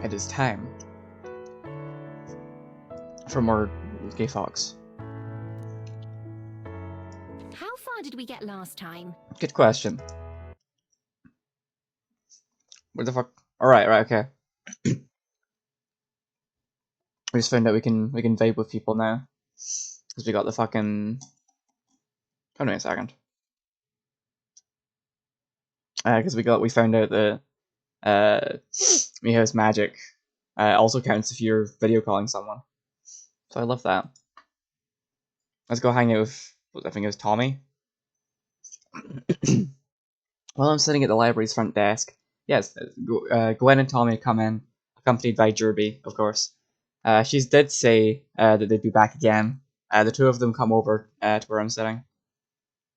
It is time for more Gay Fox. How far did we get last time? Good question. Where the fuck? Alright, right, okay. We just found out we can vibe with people now. Because we got the fucking... Hold on a second. Because we found out that Miho's magic also counts if you're video calling someone. So I love that. Let's go hang out with, I think it was Tommy. While I'm sitting at the library's front desk, yes, Gwen and Tommy come in, accompanied by Jerby, of course. She did say that they'd be back again. The two of them come over to where I'm sitting.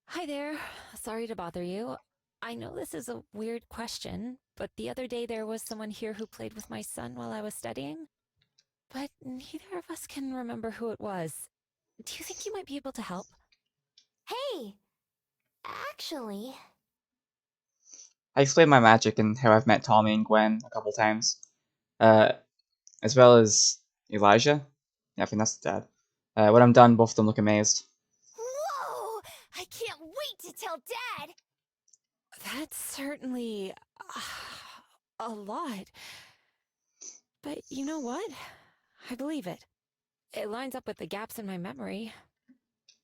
Hi there. Sorry to bother you. I know this is a weird question, but the other day there was someone here who played with my son while I was studying. But neither of us can remember who it was. Do you think you might be able to help? Hey! Actually... I explained my magic and how I've met Tommy and Gwen a couple times. As well as Elijah. Yeah, I think that's the dad. When I'm done, both of them look amazed. Whoa! I can't wait to tell Dad! That's certainly a lot. But you know what? I believe it. It lines up with the gaps in my memory.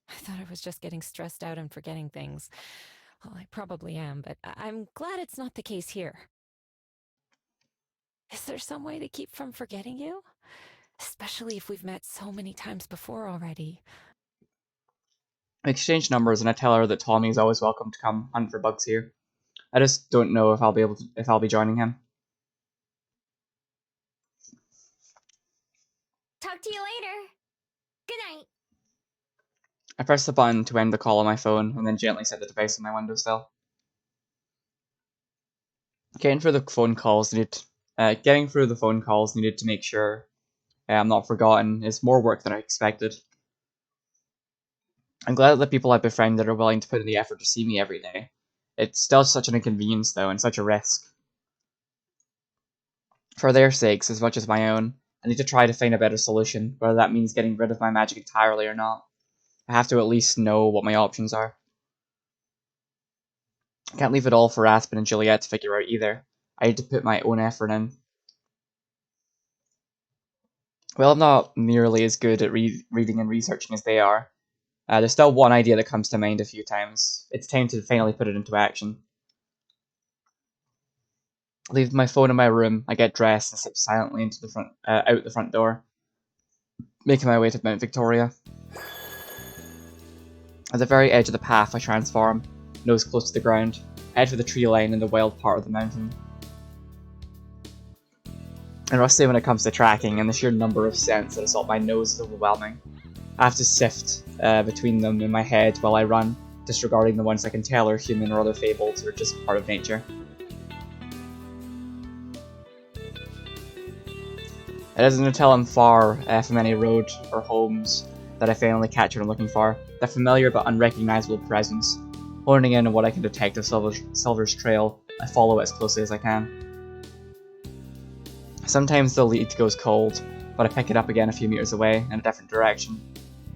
I thought I was just getting stressed out and forgetting things. Well, I probably am, but I'm glad it's not the case here. Is there some way to keep from forgetting you? Especially if we've met so many times before already. I exchange numbers and I tell her that Tommy is always welcome to come hunt for bugs here. I just don't know if I'll be joining him. Talk to you later. Good night. I press the button to end the call on my phone and then gently set the device on my windowsill. Getting through the phone calls needed to make sure I'm not forgotten is more work than I expected. I'm glad that the people I've befriended are willing to put in the effort to see me every day. It's still such an inconvenience though, and such a risk. For their sakes, as much as my own, I need to try to find a better solution, whether that means getting rid of my magic entirely or not. I have to at least know what my options are. I can't leave it all for Aspen and Juliet to figure out either. I need to put my own effort in. Well, I'm not nearly as good at reading and researching as they are. There's still one idea that comes to mind a few times. It's time to finally put it into action. I leave my phone in my room, I get dressed and slip silently into the out the front door, making my way to Mount Victoria. At the very edge of the path I transform, nose close to the ground, head for the tree line in the wild part of the mountain. And rusty when it comes to tracking, and the sheer number of scents that assault my nose is overwhelming. I have to sift between them in my head while I run, disregarding the ones I can tell are human or other fables or just part of nature. It isn't until I'm far from any road or homes that I finally catch what I'm looking for. That familiar but unrecognizable presence. Honing in on what I can detect of Silver's trail, I follow it as closely as I can. Sometimes the lead goes cold, but I pick it up again a few meters away in a different direction.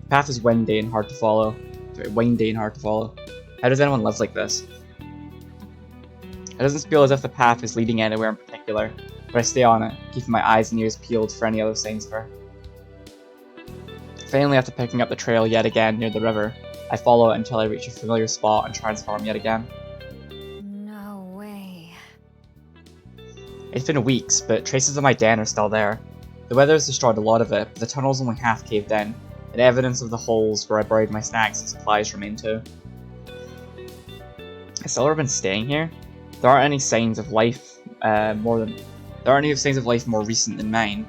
The path is windy and hard to follow. How does anyone live like this? It doesn't feel as if the path is leading anywhere in particular, but I stay on it, keeping my eyes and ears peeled for any other signs of her. Finally, after picking up the trail yet again near the river, I follow it until I reach a familiar spot and transform yet again. No way. It's been weeks, but traces of my den are still there. The weather has destroyed a lot of it, but the tunnel's only half caved in, and evidence of the holes where I buried my snacks and supplies remain too. Has Silver been staying here? There aren't any signs of life more recent than mine.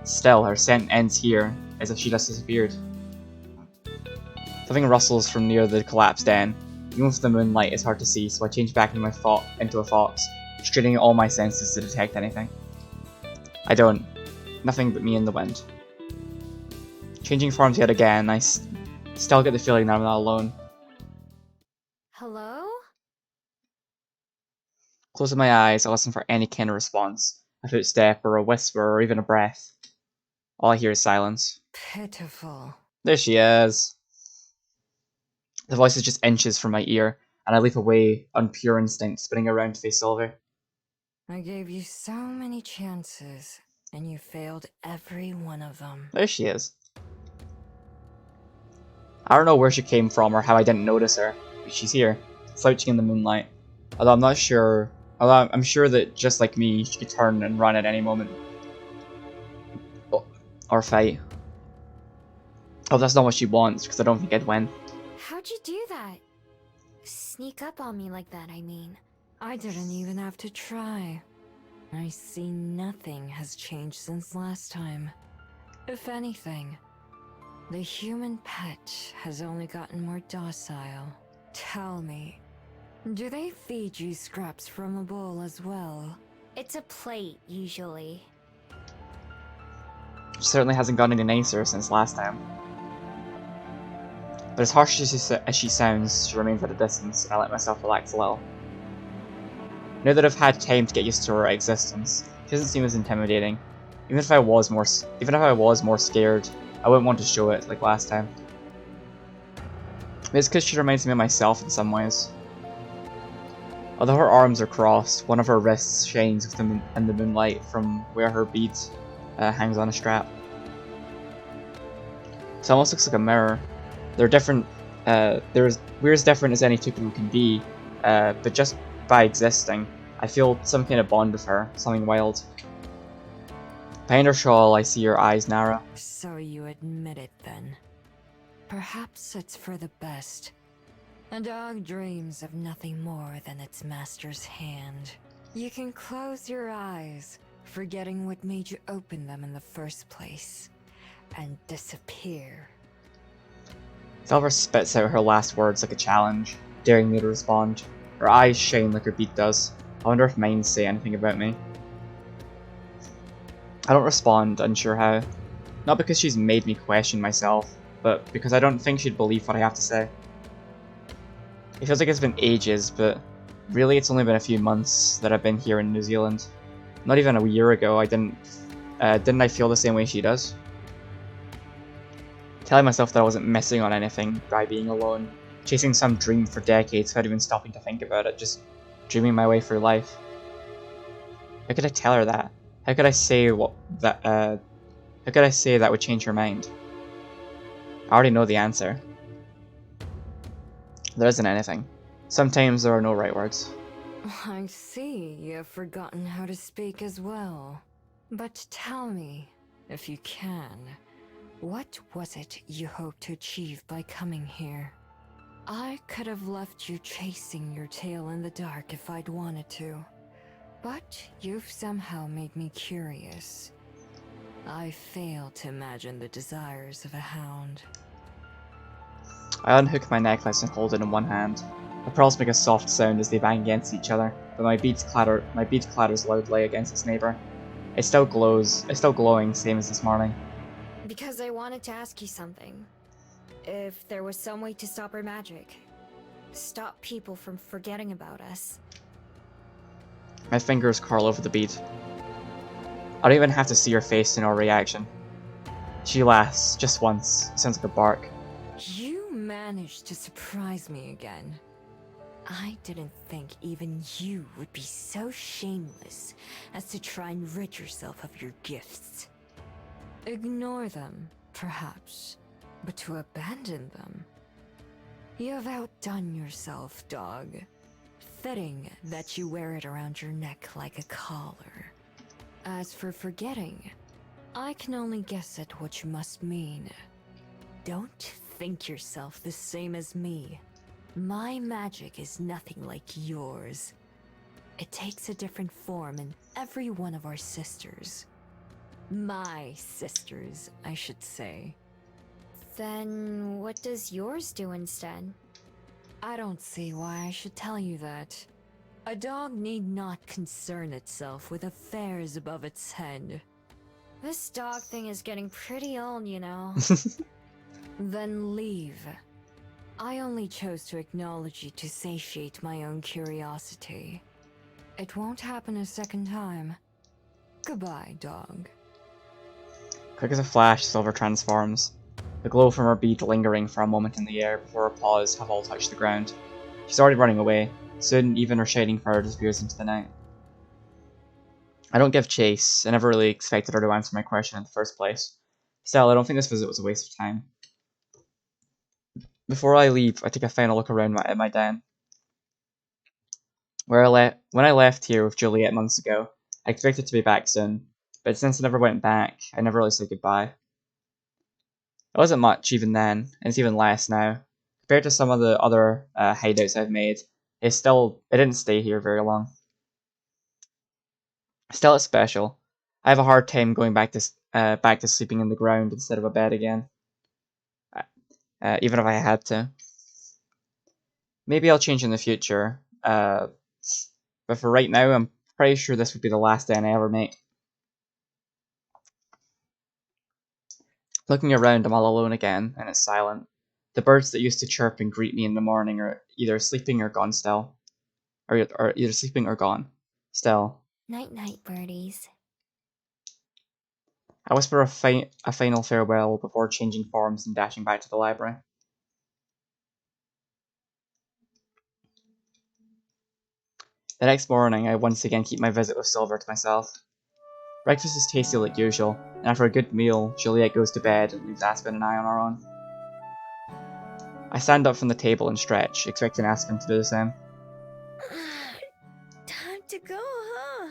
Still, her scent ends here, as if she just disappeared. Something rustles from near the collapsed den. Even with the moonlight, it's hard to see, so I change back into a fox, straining all my senses to detect anything. I don't. Nothing but me and the wind. Changing forms yet again, I still get the feeling that I'm not alone. Hello? Closing my eyes, I listen for any kind of response. a footstep or a whisper or even a breath. All I hear is silence. Pitiful. There she is. The voice is just inches from my ear, and I leap away on pure instinct, spinning around to face Silver. I gave you so many chances, and you failed every one of them. There she is. I don't know where she came from or how I didn't notice her, but she's here, slouching in the moonlight. Although I'm sure that just like me, she could turn and run at any moment. Or fight. Oh, that's not what she wants, because I don't think I'd win. How'd you do that? Sneak up on me like that, I mean. I didn't even have to try. I see nothing has changed since last time. If anything, the human pet has only gotten more docile. Tell me, do they feed you scraps from a bowl as well? It's a plate, usually. She certainly hasn't gotten any nicer since last time. But as harsh as she sounds, she remains at a distance, and I let myself relax a little. Now that I've had time to get used to her existence, she doesn't seem as intimidating. Even if I was more scared, I wouldn't want to show it like last time. Maybe it's because she reminds me of myself in some ways. Although her arms are crossed, one of her wrists shines in the moonlight from where her bead hangs on a strap. It almost looks like a mirror. We're as different as any two people can be, but just by existing, I feel some kind of bond with her, something wild. Behind her shawl, I see her eyes narrow. So you admit it then. Perhaps it's for the best. A dog dreams of nothing more than its master's hand. You can close your eyes, forgetting what made you open them in the first place, and disappear. Silver spits out her last words like a challenge, daring me to respond. Her eyes shine like her beak does. I wonder if mine say anything about me. I don't respond, unsure how. Not because she's made me question myself, but because I don't think she'd believe what I have to say. It feels like it's been ages, but really it's only been a few months that I've been here in New Zealand. Not even a year ago, didn't I feel the same way she does? Telling myself that I wasn't missing on anything by being alone, chasing some dream for decades without even stopping to think about it, just dreaming my way through life. How could I tell her that? How could I say that would change her mind? I already know the answer. There isn't anything. Sometimes there are no right words. I see you've forgotten how to speak as well. But tell me, if you can, what was it you hoped to achieve by coming here? I could have left you chasing your tail in the dark if I'd wanted to, but you've somehow made me curious. I fail to imagine the desires of a hound. I unhook my necklace and hold it in one hand. The pearls make a soft sound as they bang against each other, but my bead clatters loudly against its neighbour. It's still glowing, same as this morning. Because I wanted to ask you something. If there was some way to stop her magic. Stop people from forgetting about us. My fingers curl over the bead. I don't even have to see her face to know her reaction. She laughs, just once. It sounds like a bark. You managed to surprise me again. I didn't think even you would be so shameless as to try and rid yourself of your gifts. Ignore them, perhaps, but to abandon them? You have outdone yourself, dog. Fitting that you wear it around your neck like a collar. As for forgetting, I can only guess at what you must mean. Don't think yourself the same as me. My magic is nothing like yours. It takes a different form in every one of our sisters. My sisters, I should say. Then what does yours do instead? I don't see why I should tell you that. A dog need not concern itself with affairs above its head. This dog thing is getting pretty old, you know. Then leave. I only chose to acknowledge you to satiate my own curiosity. It won't happen a second time. Goodbye, dog. Quick as a flash, Silver transforms. The glow from her bead lingering for a moment in the air before her paws have all touched the ground. She's already running away. Soon, even her shining fur disappears into the night. I don't give chase. I never really expected her to answer my question in the first place. Still, I don't think this visit was a waste of time. Before I leave, I take a final look around at my den. When I left here with Juliet months ago, I expected to be back soon, but since I never went back, I never really said goodbye. It wasn't much even then, and it's even less now. Compared to some of the other hideouts I've made, it didn't stay here very long. Still, it's special. I have a hard time going back to sleeping in the ground instead of a bed again, even if I had to. Maybe I'll change in the future, but for right now, I'm pretty sure this would be the last den I ever make. Looking around, I'm all alone again, and it's silent. The birds that used to chirp and greet me in the morning are either sleeping or gone still. Or either sleeping or gone. Still. Night-night, birdies. I whisper a final farewell before changing forms and dashing back to the library. The next morning, I once again keep my visit with Silver to myself. Breakfast is tasty like usual, and after a good meal, Juliet goes to bed and leaves Aspen and I on our own. I stand up from the table and stretch, expecting Aspen to do the same. Time to go, huh?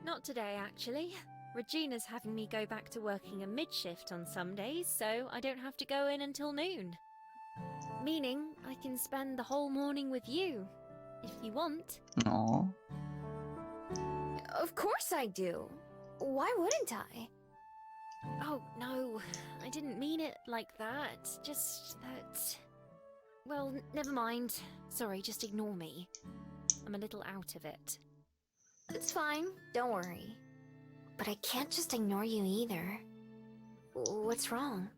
Not today, actually. Regina's having me go back to working a mid-shift on some days, so I don't have to go in until noon. Meaning, I can spend the whole morning with you, if you want. Aww. Of course I do. Why wouldn't I? Oh, no, I didn't mean it like that. Just that... Well, never mind. Sorry, just ignore me. I'm a little out of it. It's fine, don't worry. But I can't just ignore you either. What's wrong?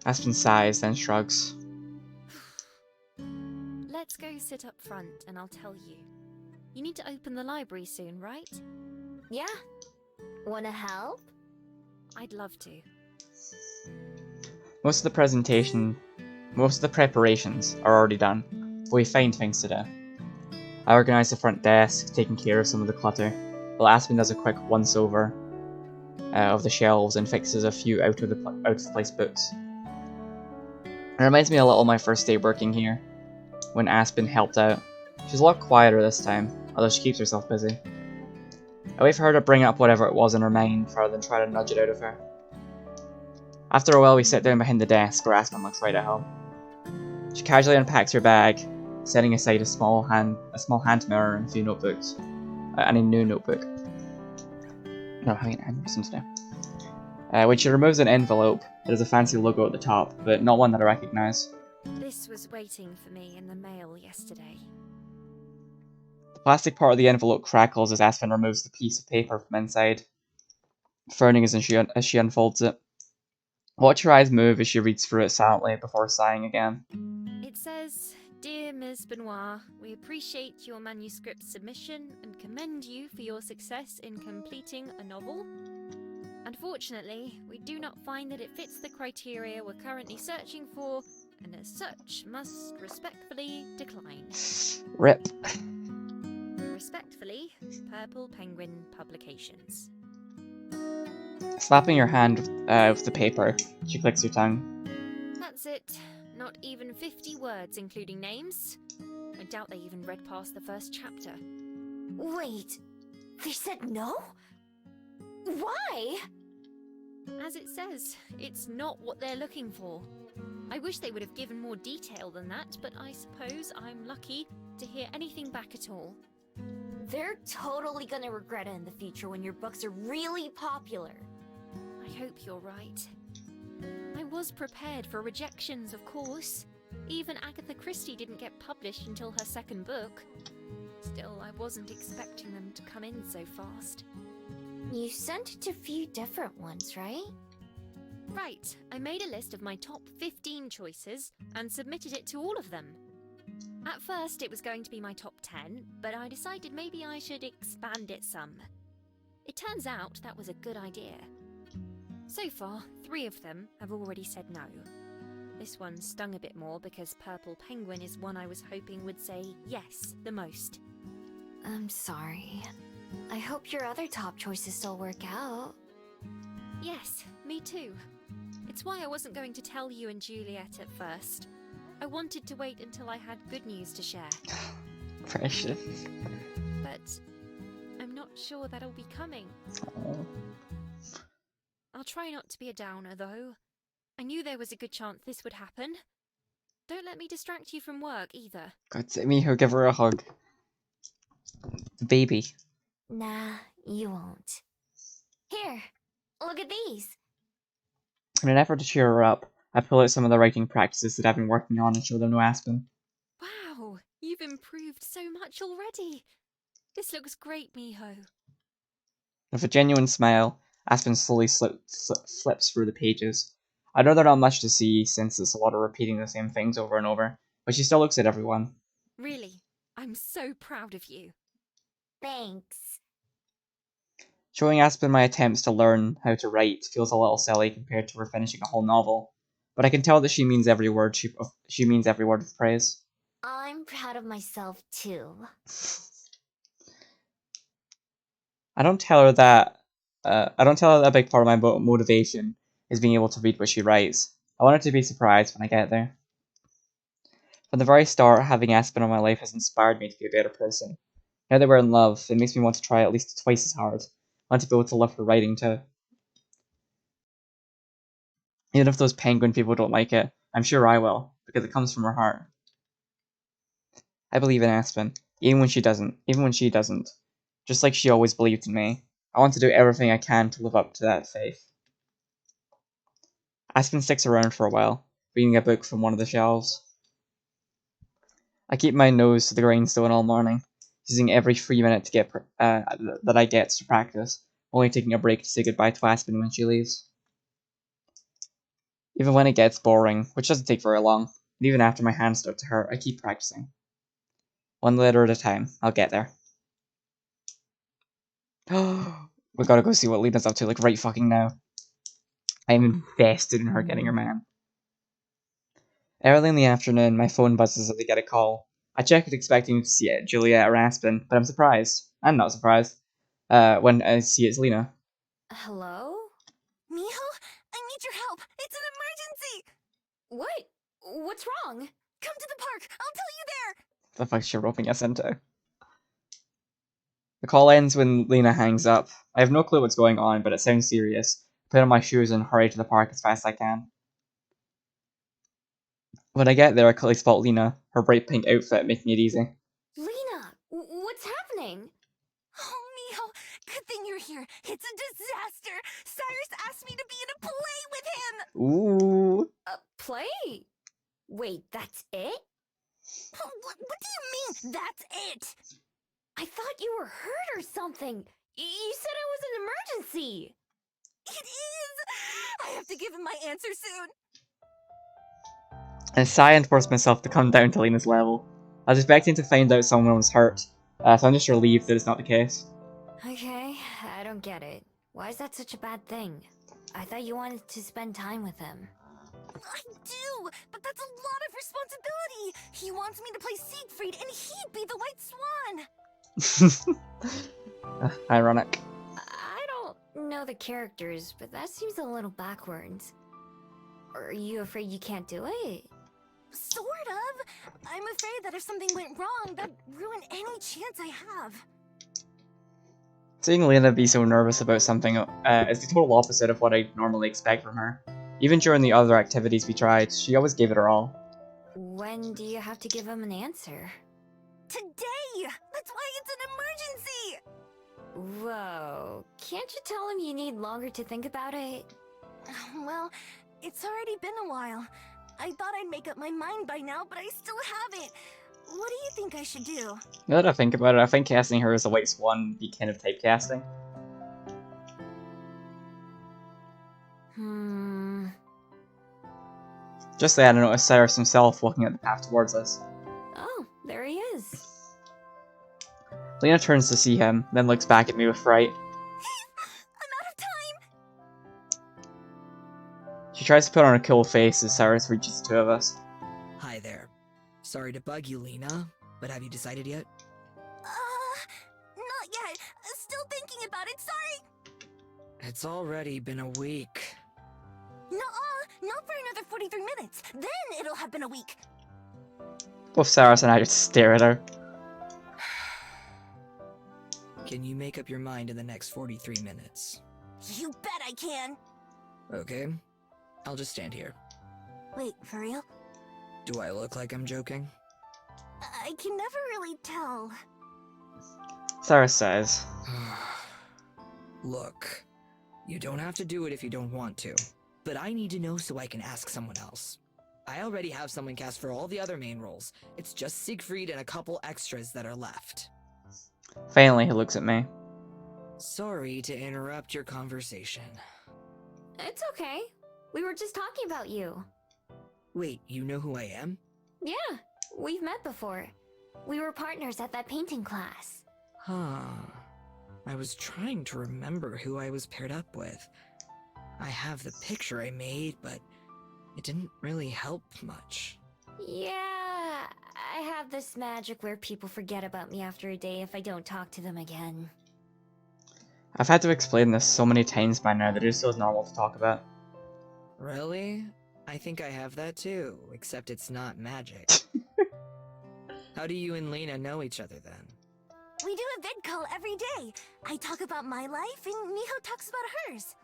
Aspen sighs, then shrugs. Let's go sit up front and I'll tell you. You need to open the library soon, right? Yeah? Wanna help? I'd love to. Most of the preparations are already done, but we find things to do. I organise the front desk, taking care of some of the clutter, while Aspen does a quick once-over of the shelves and fixes a few out of place books. It reminds me a little of my first day working here, when Aspen helped out. She's a lot quieter this time, although she keeps herself busy. I wait for her to bring up whatever it was in her mind rather than try to nudge it out of her. After a while, we sit down behind the desk where Aspen looks right at home. She casually unpacks her bag, setting aside a small hand mirror and a few notebooks. And a new notebook. No, I mean, I'm today. When she removes an envelope, it has a fancy logo at the top, but not one that I recognise. This was waiting for me in the mail yesterday. The plastic part of the envelope crackles as Aspen removes the piece of paper from inside, frowning as she unfolds it. Watch her eyes move as she reads through it silently before sighing again. It says, "Dear Ms. Benoit, we appreciate your manuscript submission and commend you for your success in completing a novel. Unfortunately, we do not find that it fits the criteria we're currently searching for, and as such must respectfully decline. RIP. Respectfully, Purple Penguin Publications." Slapping her hand with the paper, she clicks her tongue. That's it. Not even 50 words, including names. I doubt they even read past the first chapter. Wait, they said no? Why? As it says, it's not what they're looking for. I wish they would have given more detail than that, but I suppose I'm lucky to hear anything back at all. They're totally gonna regret it in the future when your books are really popular. I hope you're right. I was prepared for rejections, of course. Even Agatha Christie didn't get published until her second book. Still, I wasn't expecting them to come in so fast. You sent it to a few different ones, right? Right, I made a list of my top 15 choices and submitted it to all of them. At first it was going to be my top 10, but I decided maybe I should expand it some. It turns out that was a good idea. So far, 3 of them have already said no. This one stung a bit more because Purple Penguin is one I was hoping would say yes the most. I'm sorry. I hope your other top choices still work out. Yes, me too. It's why I wasn't going to tell you and Juliet at first. I wanted to wait until I had good news to share. Precious. But I'm not sure that'll be coming. Aww. I'll try not to be a downer, though. I knew there was a good chance this would happen. Don't let me distract you from work, either. God, Miho, give her a hug. The baby. Nah, you won't. Here, look at these. In an effort to cheer her up, I pull out some of the writing practices that I've been working on and show them to Aspen. Wow, you've improved so much already. This looks great, Miho. With a genuine smile, Aspen slowly flips through the pages. I know there's not much to see since it's a lot of repeating the same things over and over, but she still looks at everyone. Really, I'm so proud of you. Thanks. Showing Aspen my attempts to learn how to write feels a little silly compared to her finishing a whole novel, but I can tell that she means every word she means every word of praise. I'm proud of myself too. I don't tell her that a big part of my motivation is being able to read what she writes. I want her to be surprised when I get there. From the very start, having Aspen in my life has inspired me to be a better person. Now that we're in love, it makes me want to try at least twice as hard. I want to be able to love her writing too. Even if those penguin people don't like it, I'm sure I will, because it comes from her heart. I believe in Aspen, even when she doesn't. Just like she always believed in me. I want to do everything I can to live up to that faith. Aspen sticks around for a while, reading a book from one of the shelves. I keep my nose to the grindstone all morning, using every free minute to get that I get to practice, only taking a break to say goodbye to Aspen when she leaves. Even when it gets boring, which doesn't take very long, and even after my hands start to hurt, I keep practicing. One letter at a time, I'll get there. We gotta go see what Lena's up to, like, right fucking now. I'm invested in her getting her man. Early in the afternoon, my phone buzzes as I get a call. I check it expecting to see it, Juliet or Aspen, but I'm surprised. I'm not surprised. When I see it's Lena. Hello? Miho, I need your help. It's an emergency. What? What's wrong? Come to the park. I'll tell you there. The fuck is she roping us into? The call ends when Lena hangs up. I have no clue what's going on, but it sounds serious. I put on my shoes and hurry to the park as fast as I can. When I get there, I quickly spot Lena, her bright pink outfit making it easy. Lena, what's happening? Oh, Miho, good thing you're here. It's a disaster. Cyrus asked me to be in a play with him. Ooh. Play? Wait, that's it? What do you mean, that's it? I thought you were hurt or something. You said it was an emergency. It is. I have to give him my answer soon. I sigh and force myself to come down to Lena's level. I was expecting to find out someone was hurt, so I'm just relieved that it's not the case. Okay, I don't get it. Why is that such a bad thing? I thought you wanted to spend time with him. I do, but that's a lot of responsibility. He wants me to play Siegfried, and he'd be the White Swan. Ironic. I don't know the characters, but that seems a little backwards. Are you afraid you can't do it? Sort of. I'm afraid that if something went wrong, that'd ruin any chance I have. Seeing Lena be so nervous about something is the total opposite of what I normally expect from her. Even during the other activities we tried, she always gave it her all. When do you have to give him an answer? Today! That's why it's an emergency! Whoa, can't you tell him you need longer to think about it? Well, it's already been a while. I thought I'd make up my mind by now, but I still haven't. What do you think I should do? Now that I think about it, I think casting her as a White Swan would be kind of typecasting. Just then, I noticed Cyrus himself walking up the path towards us. Oh, there he is. Lena turns to see him, then looks back at me with fright. I'm out of time! She tries to put on a cool face as Cyrus reaches the two of us. Hi there. Sorry to bug you, Lena, but have you decided yet? Not yet. Still thinking about it, sorry! It's already been a week. Nuh-uh, not for another 43 minutes. Then it'll have been a week. Both Cyrus and I just stare at her. Can you make up your mind in the next 43 minutes? You bet I can! Okay. I'll just stand here. Wait, for real? Do I look like I'm joking? I can never really tell. Cyrus says, Look, you don't have to do it if you don't want to, but I need to know so I can ask someone else. I already have someone cast for all the other main roles. It's just Siegfried and a couple extras that are left. Finally, he looks at me. Sorry to interrupt your conversation. It's okay. We were just talking about you. Wait, you know who I am? Yeah, we've met before. We were partners at that painting class. Huh. I was trying to remember who I was paired up with. I have the picture I made, but it didn't really help much. Yeah, I have this magic where people forget about me after a day if I don't talk to them again. I've had to explain this so many times by now that it just feels normal to talk about. Really? I think I have that too, except it's not magic. How do you and Lena know each other then? We do a vid call every day. I talk about my life and Miho talks about hers.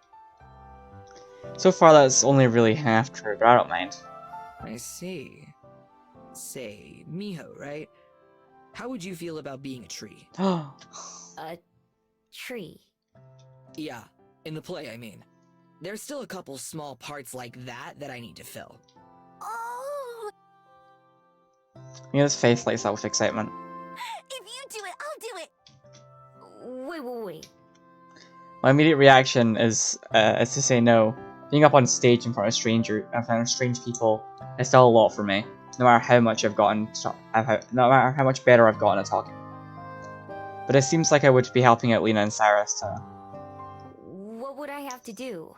So far, that's only really half true, but I don't mind. I see. Say, Miho, right? How would you feel about being a tree? A tree. Yeah, in the play, I mean. There's still a couple small parts like that that I need to fill. Oh, His face lights up with excitement. if you do it, I'll do it. Wait. My immediate reaction is to say no. Being up on stage in front of strange people is still a lot for me. No matter how much no matter how much better I've gotten at talking. But it seems like I would be helping out Lena and Cyrus to. What would I have to do?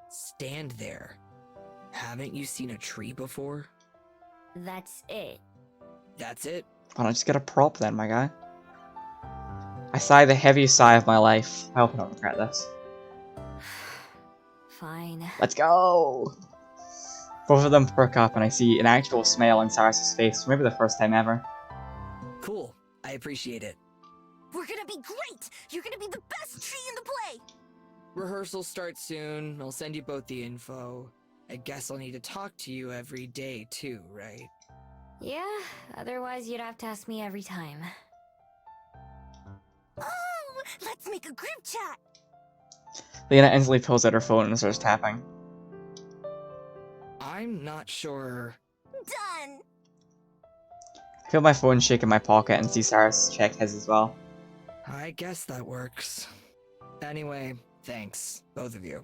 Stand there. Haven't you seen a tree before? That's it. That's it? Why not just get a prop then, my guy? I sigh the heaviest sigh of my life. I hope I don't regret this. Fine. Let's go! Both of them perk up and I see an actual smile on Cyrus' face for maybe the first time ever. Cool. I appreciate it. We're gonna be great. You're gonna be the best tree in the play. Rehearsal starts soon. I'll send you both the info. I guess I'll need to talk to you every day too, right? Yeah, otherwise you'd have to ask me every time. Oh, let's make a group chat. Lena instantly pulls out her phone and starts tapping. I'm not sure. Done. I feel my phone shake in my pocket and see Cyrus check his as well. I guess that works. Anyway, thanks, both of you.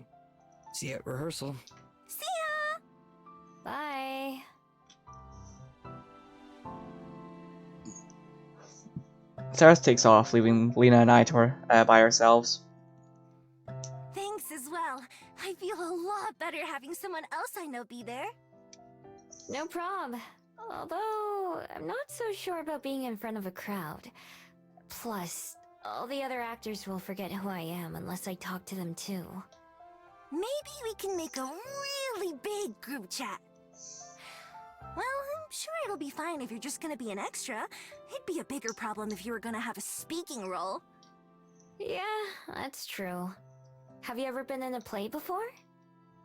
See you at rehearsal. See ya. Bye. Cyrus takes off, leaving Lena and I by ourselves. Thanks as well. I feel a lot better having someone else I know be there. No prob. Although, I'm not so sure about being in front of a crowd. Plus, all the other actors will forget who I am unless I talk to them too. Maybe we can make a really big group chat. Well, I'm sure it'll be fine if you're just gonna be an extra. It'd be a bigger problem if you were gonna have a speaking role. Yeah, that's true. Have you ever been in a play before?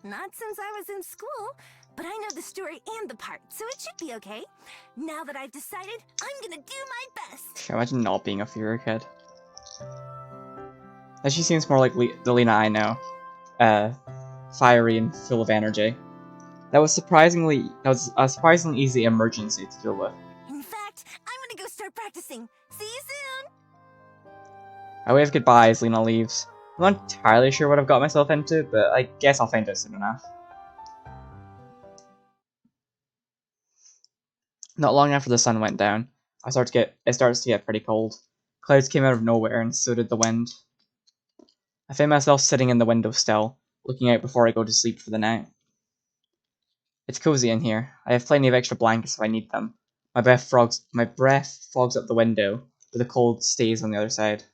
Not since I was in school, but I know the story and the part, so it should be okay. Now that I've decided, I'm gonna do my best. Can you imagine not being a fear kid? And she seems more like the Lena I know. Fiery and full of energy. That was a surprisingly easy emergency to deal with. In fact, I'm gonna go start practicing. See you soon! I wave goodbye as Lena leaves. I'm not entirely sure what I've got myself into, but I guess I'll find out soon enough. Not long after the sun went down, it starts to get pretty cold. Clouds came out of nowhere, and so did the wind. I find myself sitting in the window still, looking out before I go to sleep for the night. It's cozy in here. I have plenty of extra blankets if I need them. My breath fogs up the window, but the cold stays on the other side.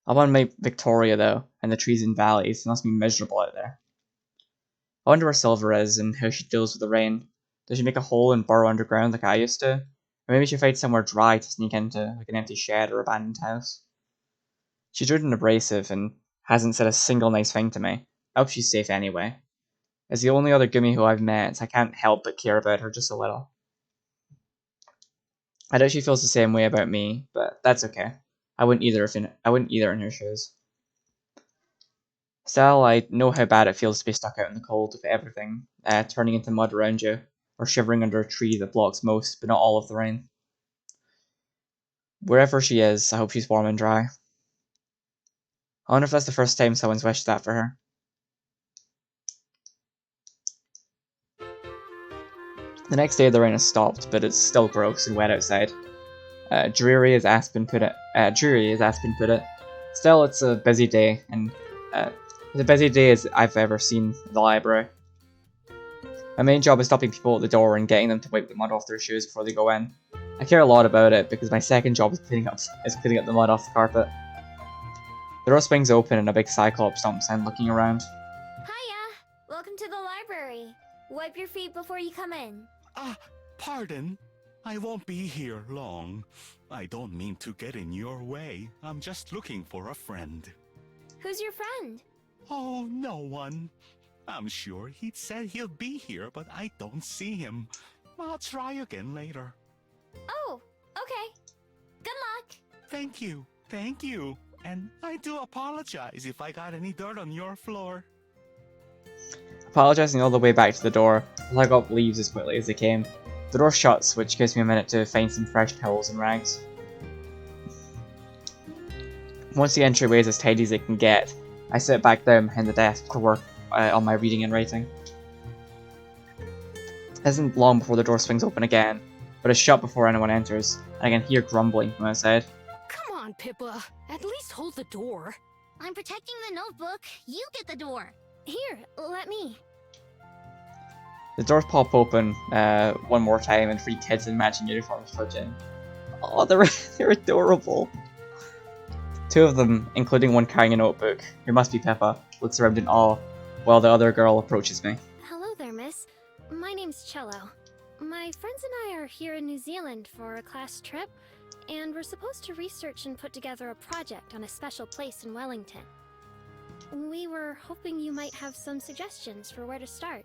I'm on my Victoria though, and the trees and valleys. It must be miserable out there. I wonder where Silver is and how she deals with the rain. Does she make a hole and burrow underground like I used to? Or maybe she finds somewhere dry to sneak into, like an empty shed or abandoned house. She's rude and abrasive and hasn't said a single nice thing to me. I hope she's safe anyway. As the only other Gumi who I've met, I can't help but care about her just a little. I doubt she feels the same way about me, but that's okay. I wouldn't either in her shoes. Still, I know how bad it feels to be stuck out in the cold with everything turning into mud around you, or shivering under a tree that blocks most, but not all of the rain. Wherever she is, I hope she's warm and dry. I wonder if that's the first time someone's wished that for her. The next day the rain has stopped, but it's still gross and wet outside. Dreary as Aspen put it. Still, it's a busy day, and it's a busy day as I've ever seen in the library. My main job is stopping people at the door and getting them to wipe the mud off their shoes before they go in. I care a lot about it because my second job is cleaning up the mud off the carpet. The door swings open and a big Cyclops stomps in, looking around. Hiya! Welcome to the library. Wipe your feet before you come in. Pardon? I won't be here long. I don't mean to get in your way. I'm just looking for a friend. Who's your friend? Oh, no one. I'm sure he'd said he'll be here, but I don't see him. I'll try again later. Oh, okay. Good luck. Thank you. And I do apologize if I got any dirt on your floor. Apologizing all the way back to the door, I got leaves as quickly as they came. The door shuts, which gives me a minute to find some fresh towels and rags. Once the entryway is as tidy as it can get, I sit back down behind the desk to work on my reading and writing. It isn't long before the door swings open again, but it's shut before anyone enters, and I can hear grumbling from outside. Come on, Pippa. At least hold the door. I'm protecting the notebook. You get the door. Here, let me. The doors pop open one more time, and 3 kids in matching uniforms trudge in. Oh, they're adorable. 2 of them, including one carrying a notebook, who must be Pippa, looks around in awe, while the other girl approaches me. Hello there, miss. My name's Cello. My friends and I are here in New Zealand for a class trip, and we're supposed to research and put together a project on a special place in Wellington. We were hoping you might have some suggestions for where to start.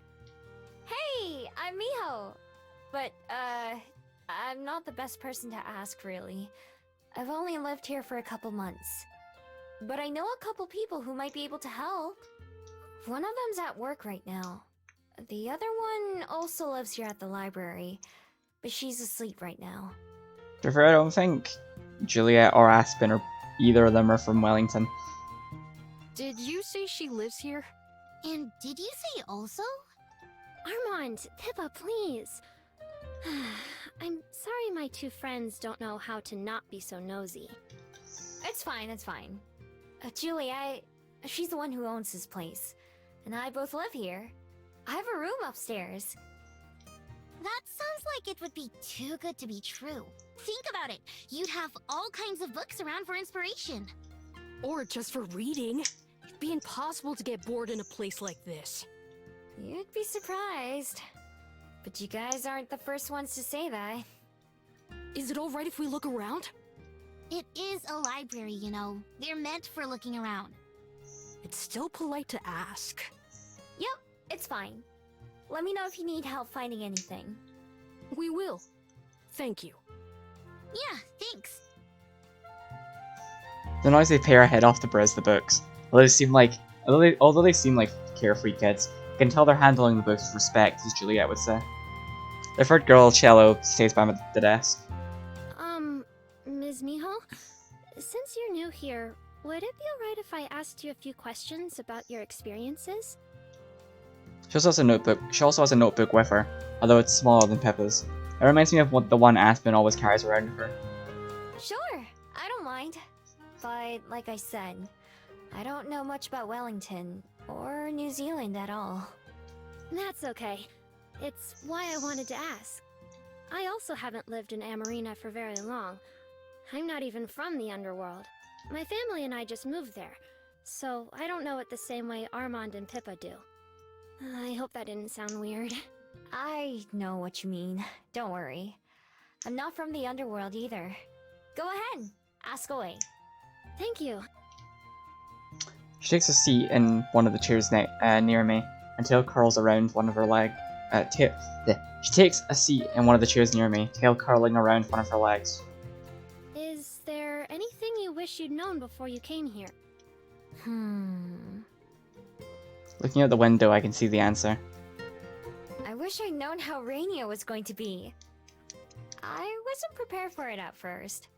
Hey, I'm Miho. But, I'm not the best person to ask, really. I've only lived here for a couple months. But I know a couple people who might be able to help. One of them's at work right now. The other one also lives here at the library, but she's asleep right now. To be fair, I don't think Juliet or Aspen or either of them are from Wellington. Did you say she lives here? And did you say also? Armand, Pippa, please. I'm sorry my 2 friends don't know how to not be so nosy. It's fine. Julie, she's the one who owns this place. And I both live here. I have a room upstairs. That sounds like it would be too good to be true. Think about it. You'd have all kinds of books around for inspiration. Or just for reading. It'd be impossible to get bored in a place like this. You'd be surprised. But you guys aren't the first ones to say that. Is it alright if we look around? It is a library, you know. They're meant for looking around. It's still polite to ask. Yep, it's fine. Let me know if you need help finding anything. We will. Thank you. Yeah, thanks. The noisy pair head off to browse the books. Although they seem like carefree kids, I can tell they're handling the books with respect, as Juliet would say. The third girl, Cello, stays by the desk. Ms. Miho? Since you're new here, would it be alright if I asked you a few questions about your experiences? She also has a notebook with her, although it's smaller than Pippa's. It reminds me of the one Aspen always carries around with her. Sure, I don't mind. But like I said, I don't know much about Wellington or New Zealand at all. That's okay. It's why I wanted to ask. I also haven't lived in Amarina for very long. I'm not even from the underworld. My family and I just moved there, so I don't know it the same way Armand and Pippa do. I hope that didn't sound weird. I know what you mean. Don't worry. I'm not from the underworld either. Go ahead, ask away. Thank you. She takes a seat in one of the chairs near me, and tail curls around one of her legs. She takes a seat in one of the chairs near me, tail curling around one of her legs. Is there anything you wish you'd known before you came here? Looking out the window, I can see the answer. I wish I'd known how rainy it was going to be. I wasn't prepared for it at first.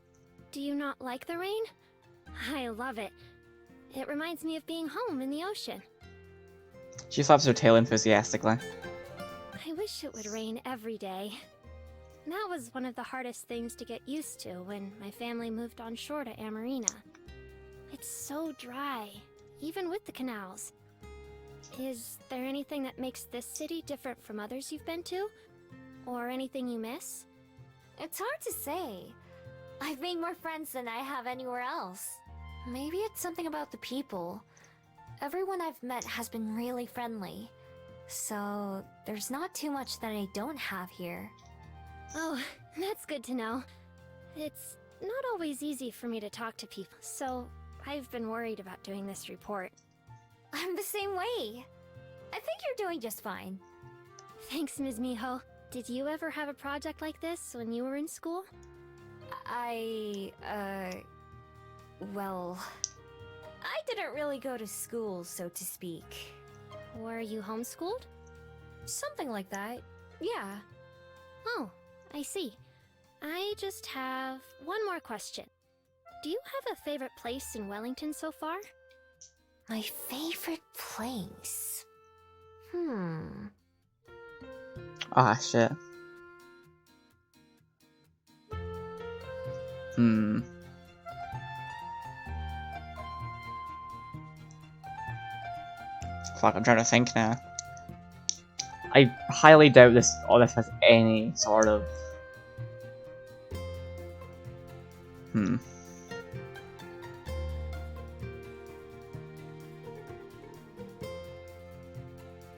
Do you not like the rain? I love it. It reminds me of being home in the ocean. She flaps her tail enthusiastically. I wish it would rain every day. That was one of the hardest things to get used to when my family moved on shore to Amarina. It's so dry, even with the canals. Is there anything that makes this city different from others you've been to? Or anything you miss? It's hard to say. I've made more friends than I have anywhere else. Maybe it's something about the people. Everyone I've met has been really friendly. So, there's not too much that I don't have here. Oh, that's good to know. It's not always easy for me to talk to people, so I've been worried about doing this report. I'm the same way. I think you're doing just fine. Thanks, Ms. Miho. Did you ever have a project like this when you were in school? Well, I didn't really go to school, so to speak. Were you homeschooled? Something like that, yeah. Oh, I see. I just have one more question. Do you have a favorite place in Wellington so far? My favorite place? Ah, shit. Fuck, I'm trying to think now. I highly doubt this has any sort of... I'm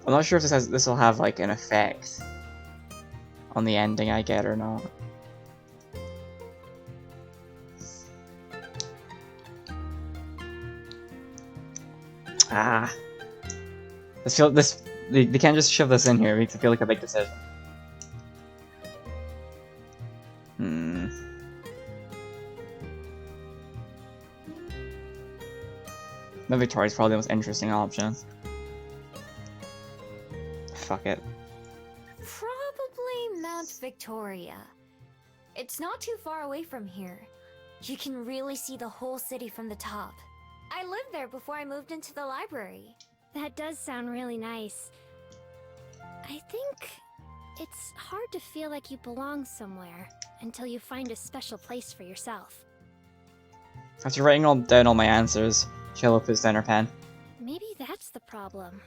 not sure if this will have like an effect on the ending I get or not. They can't just shove this in here. It makes it feel like a big decision. Mount Victoria is probably the most interesting option. Fuck it. Probably Mount Victoria. It's not too far away from here. You can really see the whole city from the top. I lived there before I moved into the library. That does sound really nice. I think it's hard to feel like you belong somewhere until you find a special place for yourself. After writing down all my answers, Cello puts down her pen. Maybe that's the problem.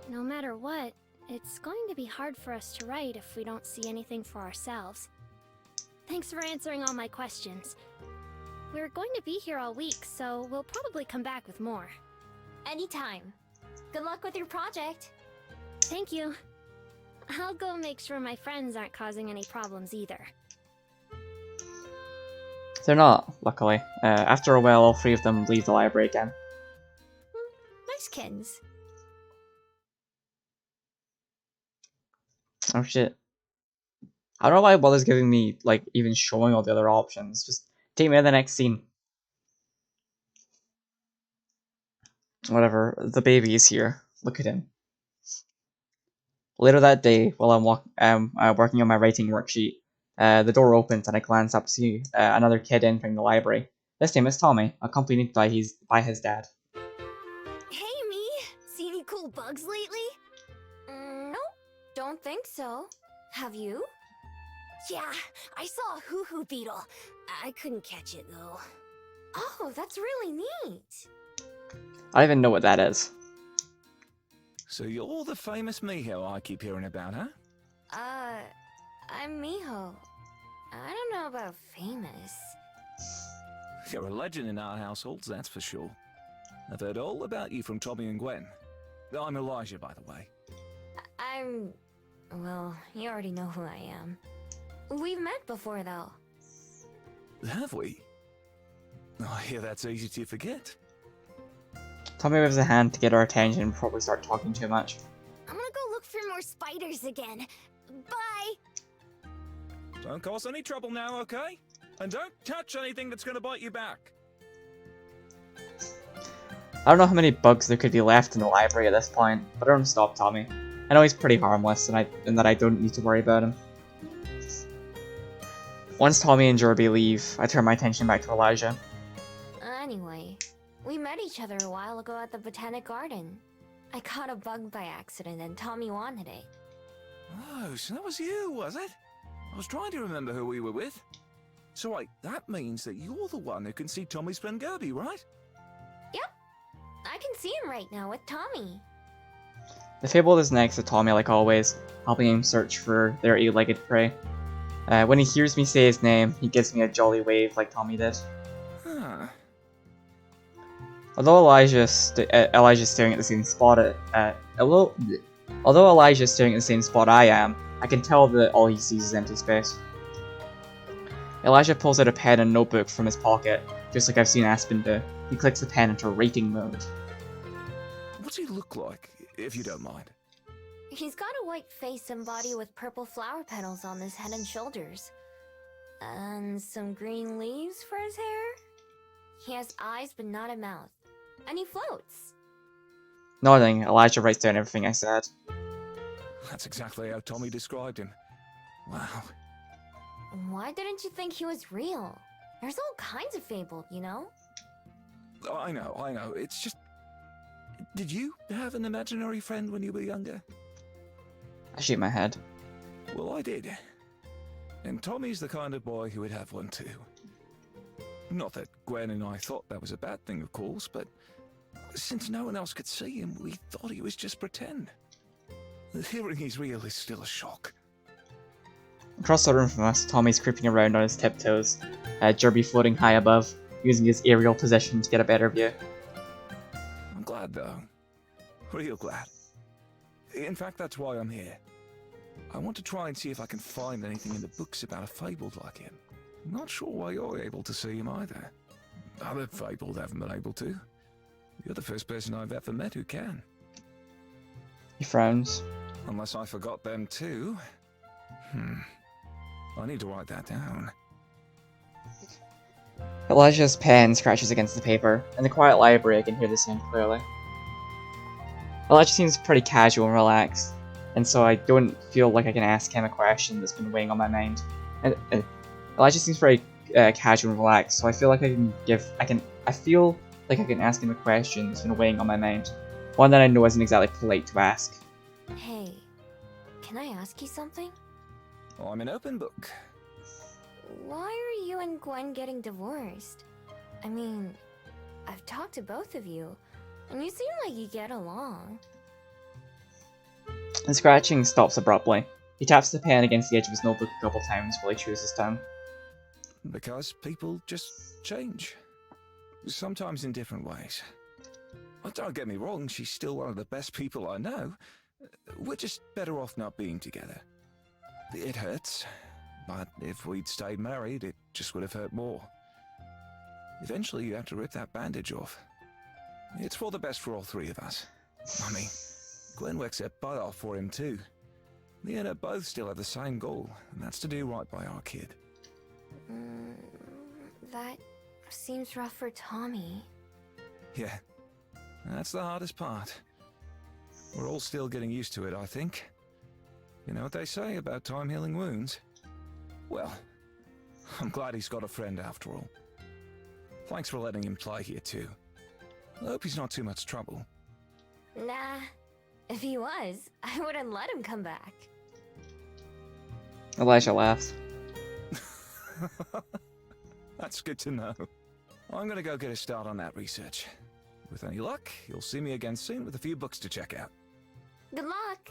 No matter what, it's going to be hard for us to write if we don't see anything for ourselves. Thanks for answering all my questions. We're going to be here all week, so we'll probably come back with more. Anytime. Good luck with your project. Thank you. I'll go make sure my friends aren't causing any problems either. They're not, luckily. After a while, all three of them leave the library again. Nice kins. Oh shit. I don't know why it bothers giving me, like, even showing all the other options. Just take me to the next scene. Whatever, the baby is here. Look at him. Later that day, while I'm working on my writing worksheet, the door opens and I glance up to see another kid entering the library. This time it's Tommy, accompanied by his dad. Hey, me! See any cool bugs lately? Nope, don't think so. Have you? Yeah, I saw a hoo-hoo beetle. I couldn't catch it, though. Oh, that's really neat. I don't even know what that is. So you're the famous Miho I keep hearing about, huh? I'm Miho. I don't know about famous. You're a legend in our households, that's for sure. I've heard all about you from Tommy and Gwen. I'm Elijah, by the way. Well, you already know who I am. We've met before, though. Have we? I hear that's easy to forget. Tommy waves a hand to get our attention before we start talking too much. I'm gonna go look for more spiders again. Bye! Don't cause any trouble now, okay? And don't touch anything that's gonna bite you back. I don't know how many bugs there could be left in the library at this point, but I don't stop Tommy. I know he's pretty harmless and that I don't need to worry about him. Once Tommy and Jerby leave, I turn my attention back to Elijah. Anyway, we met each other a while ago at the Botanic Garden. I caught a bug by accident and Tommy wanted it. Oh, so that was you, was it? I was trying to remember who we were with. So wait, that means that you're the one who can see Tommy's friend Gerby, right? Yep, I can see him right now with Tommy. The Fable is next to Tommy like always, helping him search for their eight-legged prey. When he hears me say his name, he gives me a jolly wave like Tommy did. Huh. Although Elijah's staring at the same spot although Elijah's staring at the same spot I am, I can tell that all he sees is empty space. Elijah pulls out a pen and notebook from his pocket, just like I've seen Aspen do. He clicks the pen into writing mode. What's he look like, if you don't mind? He's got a white face and body with purple flower petals on his head and shoulders. And some green leaves for his hair? He has eyes but not a mouth. And he floats. Nodding, Elijah writes down everything I said. That's exactly how Tommy described him. Wow. Why didn't you think he was real? There's all kinds of Fable, you know? I know. It's just... Did you have an imaginary friend when you were younger? I shake my head. Well, I did. And Tommy's the kind of boy who would have one too. Not that Gwen and I thought that was a bad thing, of course, but since no one else could see him, we thought he was just pretend. Hearing he's real is still a shock. Across the room from us, Tommy's creeping around on his tiptoes, Jerby floating high above, using his aerial position to get a better view. I'm glad, though. Real glad. In fact, that's why I'm here. I want to try and see if I can find anything in the books about a fabled like him. Not sure why you're able to see him either. Other fabled haven't been able to. You're the first person I've ever met who can. He frowns. Unless I forgot them too. I need to write that down. Elijah's pen scratches against the paper. In the quiet library, I can hear the sound clearly. Elijah seems pretty casual and relaxed, and so I don't feel like I can ask him a question that's been weighing on my mind. And Elijah seems very casual and relaxed, so I feel like I feel like I can ask him a question that's been weighing on my mind. One that I know isn't exactly polite to ask. Hey, can I ask you something? Well, I'm an open book. Why are you and Gwen getting divorced? I mean, I've talked to both of you, and you seem like you get along. The scratching stops abruptly. He taps the pen against the edge of his notebook a couple times while he chews his tongue. Because people just change. Sometimes in different ways. Don't get me wrong, she's still one of the best people I know. We're just better off not being together. It hurts, but if we'd stayed married, it just would have hurt more. Eventually, you have to rip that bandage off. It's for the best for all three of us. I mean, Gwen works her butt off for him too. Me and her both still have the same goal, and that's to do right by our kid. That seems rough for Tommy. Yeah, that's the hardest part. We're all still getting used to it, I think. You know what they say about time healing wounds? Well, I'm glad he's got a friend after all. Thanks for letting him play here too. I hope he's not too much trouble. Nah, if he was, I wouldn't let him come back. Elijah laughs. That's good to know. I'm gonna go get a start on that research. With any luck, you'll see me again soon with a few books to check out. Good luck.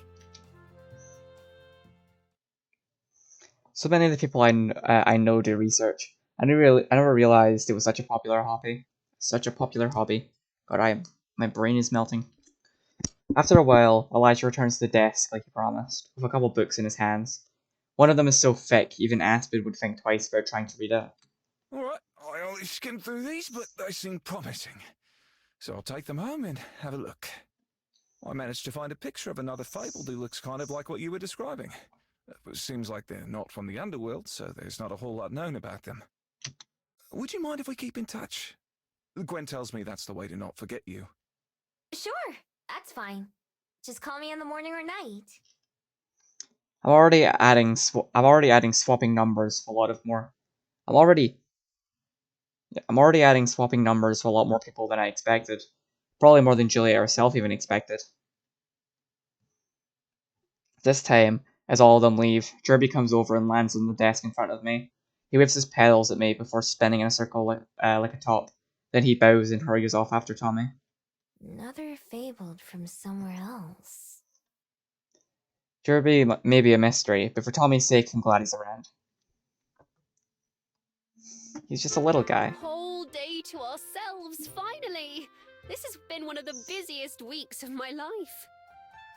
So many of the people I know do research. I never realized it was such a popular hobby. Such a popular hobby. God, my brain is melting. After a while, Elijah returns to the desk like he promised, with a couple books in his hands. One of them is so thick, even Aspen would think twice about trying to read it. Alright, I only skimmed through these, but they seem promising. So I'll take them home and have a look. I managed to find a picture of another fable who looks kind of like what you were describing. It seems like they're not from the underworld, so there's not a whole lot known about them. Would you mind if we keep in touch? Gwen tells me that's the way to not forget you. Sure, that's fine. Just call me in the morning or night. I'm already adding swapping numbers for a lot of more. I'm already adding swapping numbers for a lot more people than I expected. Probably more than Juliet herself even expected. This time, as all of them leave, Derby comes over and lands on the desk in front of me. He whips his pedals at me before spinning in a circle like a top. Then he bows and hurries off after Tommy. Another fabled from somewhere else. Derby may be a mystery, but for Tommy's sake, I'm glad he's around. He's just a little guy. Whole day to ourselves, finally! This has been one of the busiest weeks of my life.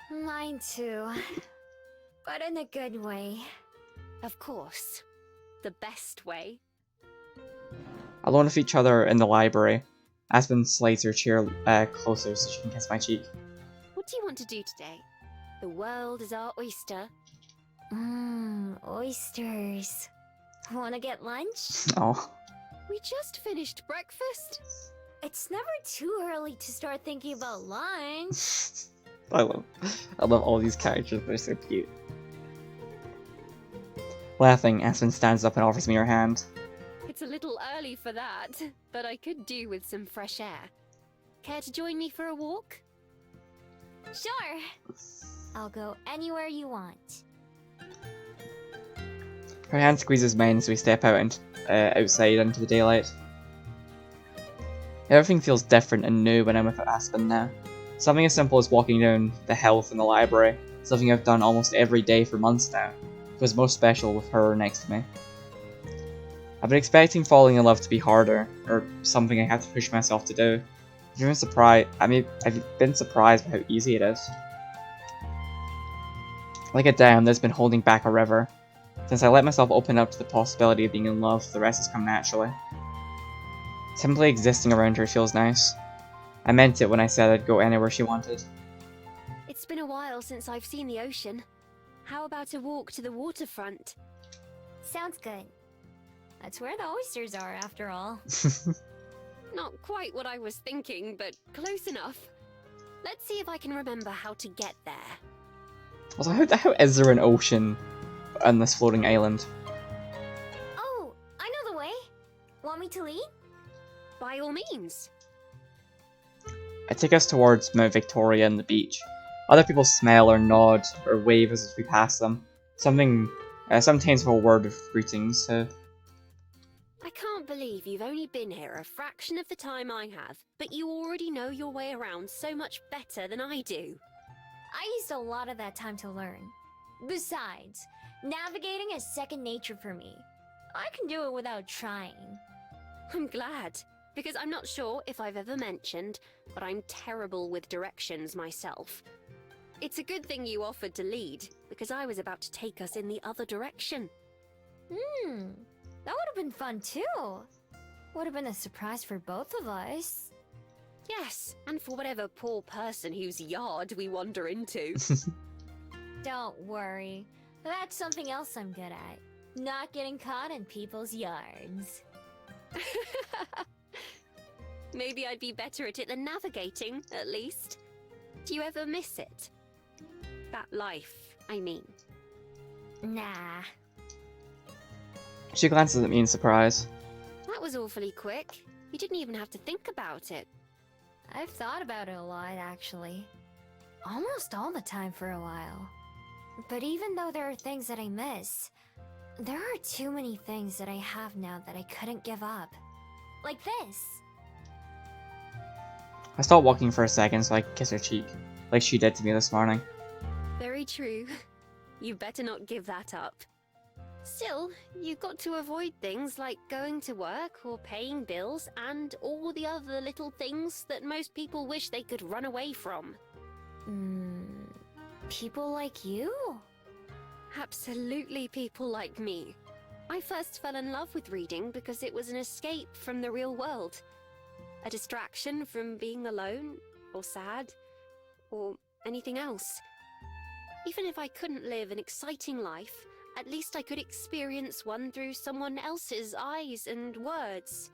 Mine too. But in a good way. Of course. The best way. Alone with each other in the library, Aspen slides her chair closer so she can kiss my cheek. What do you want to do today? The world is our oyster. Oysters. Wanna get lunch? Oh. We just finished breakfast. It's never too early to start thinking about lunch. I love all these characters, they're so cute. Laughing, Aspen stands up and offers me her hand. It's a little early for that, but I could do with some fresh air. Care to join me for a walk? Sure. I'll go anywhere you want. Her hand squeezes mine as we step out outside into the daylight. Everything feels different and new when I'm with Aspen now. Something as simple as walking down the hill from the library, something I've done almost every day for months now, feels most special with her next to me. I've been expecting falling in love to be harder, or something I have to push myself to do. I've been surprised by how easy it is. Like a dam that's been holding back a river. Since I let myself open up to the possibility of being in love, the rest has come naturally. Simply existing around her feels nice. I meant it when I said I'd go anywhere she wanted. It's been a while since I've seen the ocean. How about a walk to the waterfront? Sounds good. That's where the oysters are, after all. Not quite what I was thinking, but close enough. Let's see if I can remember how to get there. Also, how is there an ocean on this floating island? Oh, I know the way. Want me to lead? By all means. I take us towards Mount Victoria and the beach. Other people smile or nod or wave as we pass them. Sometimes for a word of greetings too. I can't believe you've only been here a fraction of the time I have, but you already know your way around so much better than I do. I used a lot of that time to learn. Besides, navigating is second nature for me. I can do it without trying. I'm glad, because I'm not sure if I've ever mentioned, but I'm terrible with directions myself. It's a good thing you offered to lead, because I was about to take us in the other direction. That would have been fun too. Would have been a surprise for both of us. Yes, and for whatever poor person whose yard we wander into. Don't worry. That's something else I'm good at. Not getting caught in people's yards. Maybe I'd be better at it than navigating, at least. Do you ever miss it? That life, I mean. Nah. She glances at me in surprise. That was awfully quick. You didn't even have to think about it. I've thought about it a lot, actually. Almost all the time for a while. But even though there are things that I miss, there are too many things that I have now that I couldn't give up. Like this. I stopped walking for a second so I could kiss her cheek, like she did to me this morning. Very true. You better not give that up. Still, you've got to avoid things like going to work or paying bills and all the other little things that most people wish they could run away from. People like you? Absolutely people like me. I first fell in love with reading because it was an escape from the real world. A distraction from being alone, or sad, or anything else. Even if I couldn't live an exciting life, at least I could experience one through someone else's eyes and words.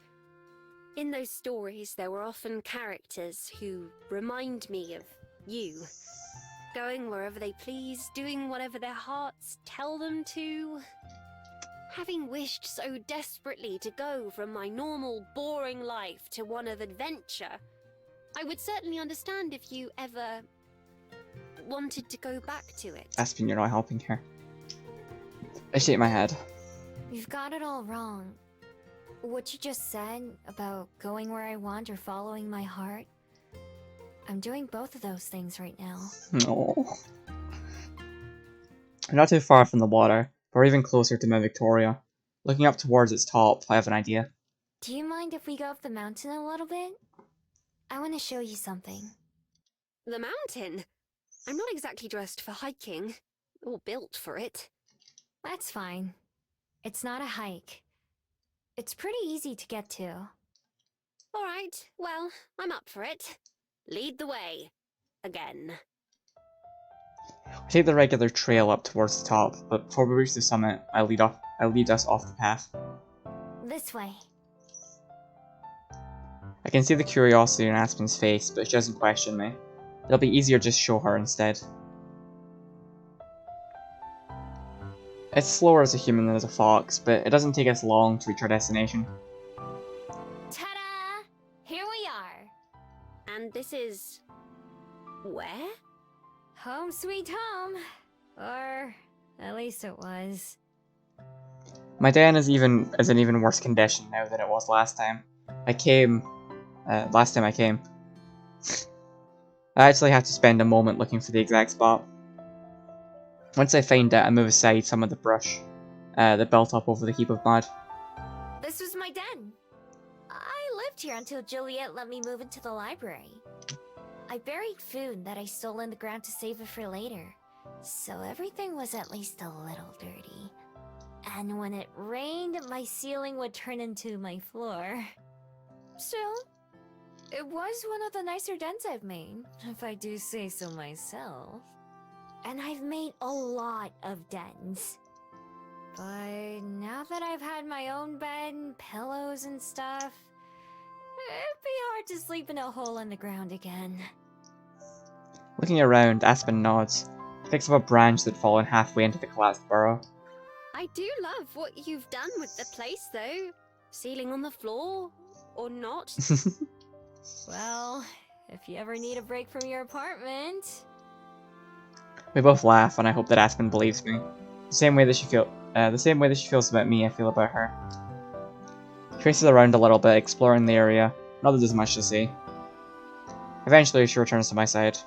In those stories, there were often characters who remind me of you. Going wherever they please, doing whatever their hearts tell them to. Having wished so desperately to go from my normal, boring life to one of adventure, I would certainly understand if you ever wanted to go back to it. Aspen, you're not helping her. I shake my head. You've got it all wrong. What you just said about going where I want or following my heart, I'm doing both of those things right now. No. I'm not too far from the water, but we're even closer to Mount Victoria. Looking up towards its top, I have an idea. Do you mind if we go up the mountain a little bit? I want to show you something. The mountain? I'm not exactly dressed for hiking, or built for it. That's fine. It's not a hike. It's pretty easy to get to. Alright, well, I'm up for it. Lead the way. Again. We take the regular trail up towards the top, but before we reach the summit, I lead us off the path. This way. I can see the curiosity in Aspen's face, but she doesn't question me. It'll be easier just show her instead. It's slower as a human than as a fox, but it doesn't take us long to reach our destination. Ta-da! Here we are. And this is... where? Home sweet home. Or at least it was. My den is in even worse condition now than it was last time. Last time I came. I actually have to spend a moment looking for the exact spot. Once I find it, I move aside some of the brush that built up over the heap of mud. This was my den. I lived here until Juliet let me move into the library. I buried food that I stole in the ground to save it for later, so everything was at least a little dirty. And when it rained, my ceiling would turn into my floor. Still, it was one of the nicer dens I've made, if I do say so myself. And I've made a lot of dens. But now that I've had my own bed, pillows and stuff, it'd be hard to sleep in a hole in the ground again. Looking around, Aspen nods. He picks up a branch that had fallen halfway into the collapsed burrow. I do love what you've done with the place, though. Ceiling on the floor, or not. Well, if you ever need a break from your apartment... We both laugh, and I hope that Aspen believes me. The same way that she feels about me, I feel about her. She races around a little bit, exploring the area. Not that there's much to see. Eventually, she returns to my side.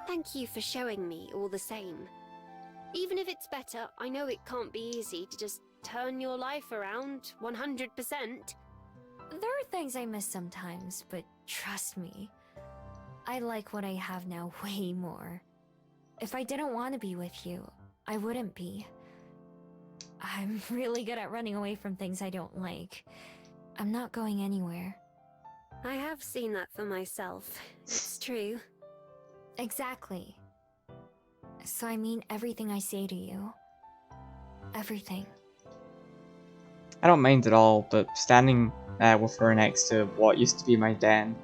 Thank you for showing me all the same. Even if it's better, I know it can't be easy to just turn your life around 100%. There are things I miss sometimes, but trust me, I like what I have now way more. If I didn't want to be with you, I wouldn't be. I'm really good at running away from things I don't like. I'm not going anywhere. I have seen that for myself. It's true. Exactly. So I mean everything I say to you. Everything. I don't mind at all, but standing with her next to what used to be my den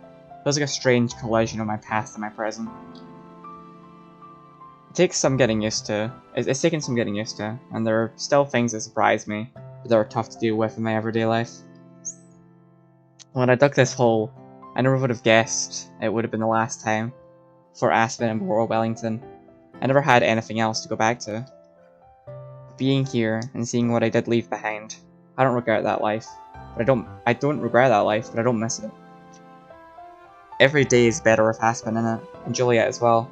feels like a strange collision of my past and my present. It takes some getting used to. It's taken some getting used to, and there are still things that surprise me, but that are tough to deal with in my everyday life. When I dug this hole, I never would have guessed it would have been the last time for Aspen and Borough Wellington. I never had anything else to go back to. Being here and seeing what I did leave behind I don't regret that life, but I don't regret that life, but I don't miss it. Every day is better with Aspen in it, and Juliet as well.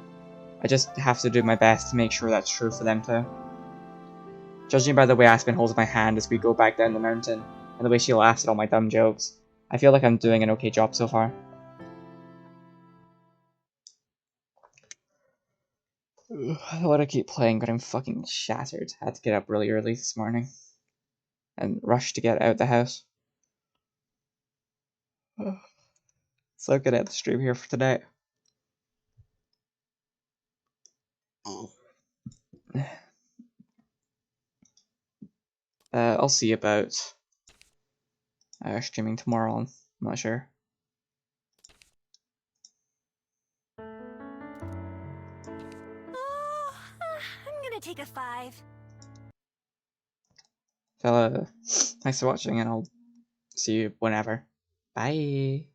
I just have to do my best to make sure that's true for them too. Judging by the way Aspen holds my hand as we go back down the mountain, and the way she laughs at all my dumb jokes, I feel like I'm doing an okay job so far. I want to keep playing, but I'm fucking shattered. I had to get up really early this morning and rush to get out the house. So I'm gonna end the stream here for tonight. I'll see about streaming tomorrow. I'm not sure. Oh, I'm gonna take a 5. Fella, thanks for watching, and I'll see you whenever. Bye.